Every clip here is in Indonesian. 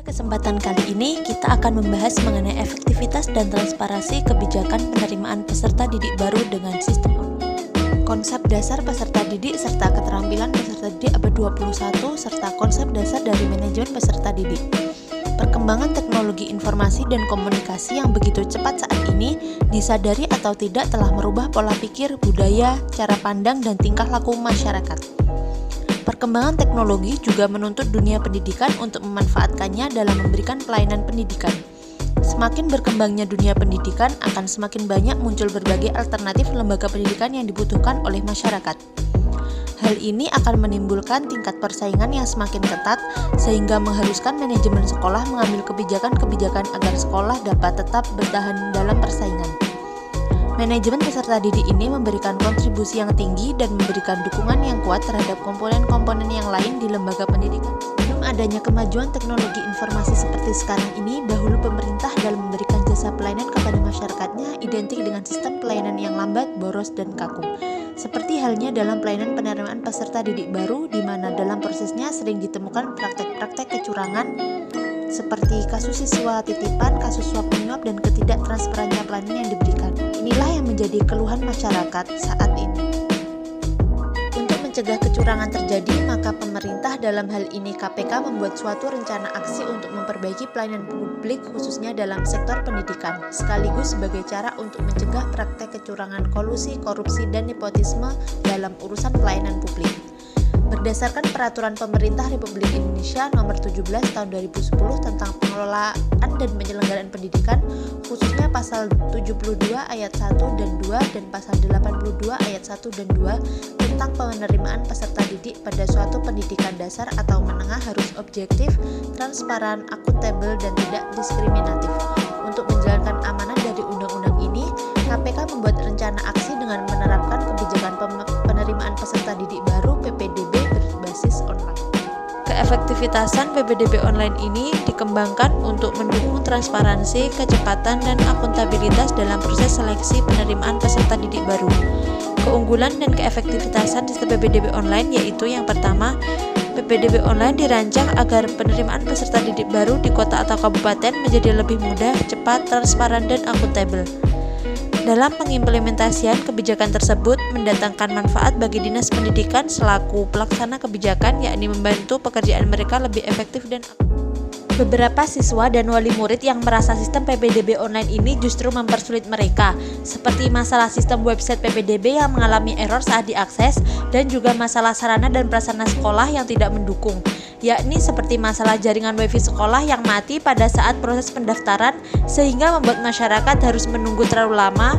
Kesempatan kali ini kita akan membahas mengenai efektivitas dan transparansi kebijakan penerimaan peserta didik baru dengan sistem online. Konsep dasar peserta didik serta keterampilan peserta didik abad 21 serta konsep dasar dari manajemen peserta didik. Perkembangan teknologi informasi dan komunikasi yang begitu cepat saat ini disadari atau tidak telah merubah pola pikir, budaya, cara pandang, dan tingkah laku masyarakat. Perkembangan teknologi juga menuntut dunia pendidikan untuk memanfaatkannya dalam memberikan pelayanan pendidikan. Semakin berkembangnya dunia pendidikan, akan semakin banyak muncul berbagai alternatif lembaga pendidikan yang dibutuhkan oleh masyarakat. Hal ini akan menimbulkan tingkat persaingan yang semakin ketat, sehingga mengharuskan manajemen sekolah mengambil kebijakan-kebijakan agar sekolah dapat tetap bertahan dalam persaingan. Manajemen peserta didik ini memberikan kontribusi yang tinggi dan memberikan dukungan yang kuat terhadap komponen-komponen yang lain di lembaga pendidikan. Belum adanya kemajuan teknologi informasi seperti sekarang ini, dahulu pemerintah dalam memberikan jasa pelayanan kepada masyarakatnya identik dengan sistem pelayanan yang lambat, boros, dan kaku. Seperti halnya dalam pelayanan penerimaan peserta didik baru, di mana dalam prosesnya sering ditemukan praktek-praktek kecurangan seperti kasus siswa titipan, kasus suap menyuap, dan ketidaktransparannya pelayanan yang diberikan. Inilah yang menjadi keluhan masyarakat saat ini. Untuk mencegah kecurangan terjadi, maka pemerintah dalam hal ini KPK membuat suatu rencana aksi untuk memperbaiki pelayanan publik khususnya dalam sektor pendidikan, sekaligus sebagai cara untuk mencegah praktek kecurangan, kolusi, korupsi, dan nepotisme dalam urusan pelayanan publik. Berdasarkan Peraturan Pemerintah Republik Indonesia Nomor 17 Tahun 2010 tentang pengelolaan dan penyelenggaraan pendidikan, khususnya Pasal 72 Ayat 1 dan 2 dan Pasal 82 Ayat 1 dan 2 tentang penerimaan peserta didik pada suatu pendidikan dasar atau menengah harus objektif, transparan, akuntabel, dan tidak diskriminatif. Untuk menjalankan amanah dari undang-undang ini, KPK membuat rencana aksi dengan menerapkan kebijakan penerimaan peserta didik baru PPDB berbasis online. Keefektivitasan PPDB online ini dikembangkan untuk mendukung transparansi, kecepatan, dan akuntabilitas dalam proses seleksi penerimaan peserta didik baru. Keunggulan dan keefektivitasan sistem PPDB online yaitu yang pertama, PPDB online dirancang agar penerimaan peserta didik baru di kota atau kabupaten menjadi lebih mudah, cepat, transparan, dan akuntabel. Dalam pengimplementasian kebijakan tersebut mendatangkan manfaat bagi Dinas Pendidikan selaku pelaksana kebijakan, yakni membantu pekerjaan mereka lebih efektif dan beberapa siswa dan wali murid yang merasa sistem PPDB online ini justru mempersulit mereka, seperti masalah sistem website PPDB yang mengalami error saat diakses, dan juga masalah sarana dan prasarana sekolah yang tidak mendukung, yakni seperti masalah jaringan wifi sekolah yang mati pada saat proses pendaftaran sehingga membuat masyarakat harus menunggu terlalu lama,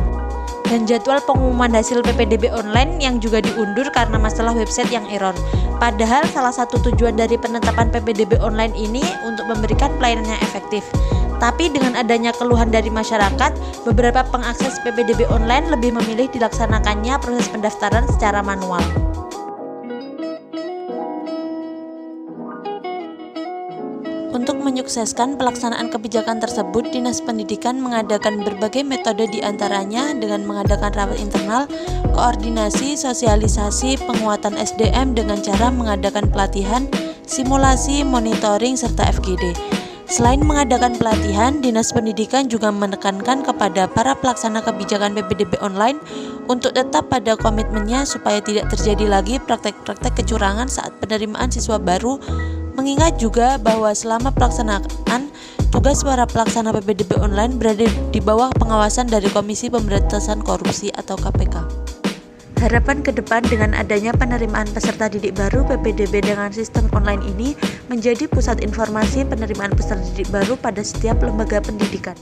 dan jadwal pengumuman hasil PPDB online yang juga diundur karena masalah website yang error. Padahal salah satu tujuan dari penetapan PPDB online ini untuk memberikan pelayanan yang efektif. Tapi dengan adanya keluhan dari masyarakat, beberapa pengakses PPDB online lebih memilih dilaksanakannya proses pendaftaran secara manual. Untuk menyukseskan pelaksanaan kebijakan tersebut, Dinas Pendidikan mengadakan berbagai metode diantaranya dengan mengadakan rapat internal, koordinasi, sosialisasi, penguatan SDM dengan cara mengadakan pelatihan, simulasi, monitoring, serta FGD. Selain mengadakan pelatihan, Dinas Pendidikan juga menekankan kepada para pelaksana kebijakan PPDB online untuk tetap pada komitmennya supaya tidak terjadi lagi praktek-praktek kecurangan saat penerimaan siswa baru. Mengingat juga bahwa selama pelaksanaan, tugas para pelaksana PPDB online berada di bawah pengawasan dari Komisi Pemberantasan Korupsi atau KPK. Harapan ke depan dengan adanya penerimaan peserta didik baru PPDB dengan sistem online ini menjadi pusat informasi penerimaan peserta didik baru pada setiap lembaga pendidikan.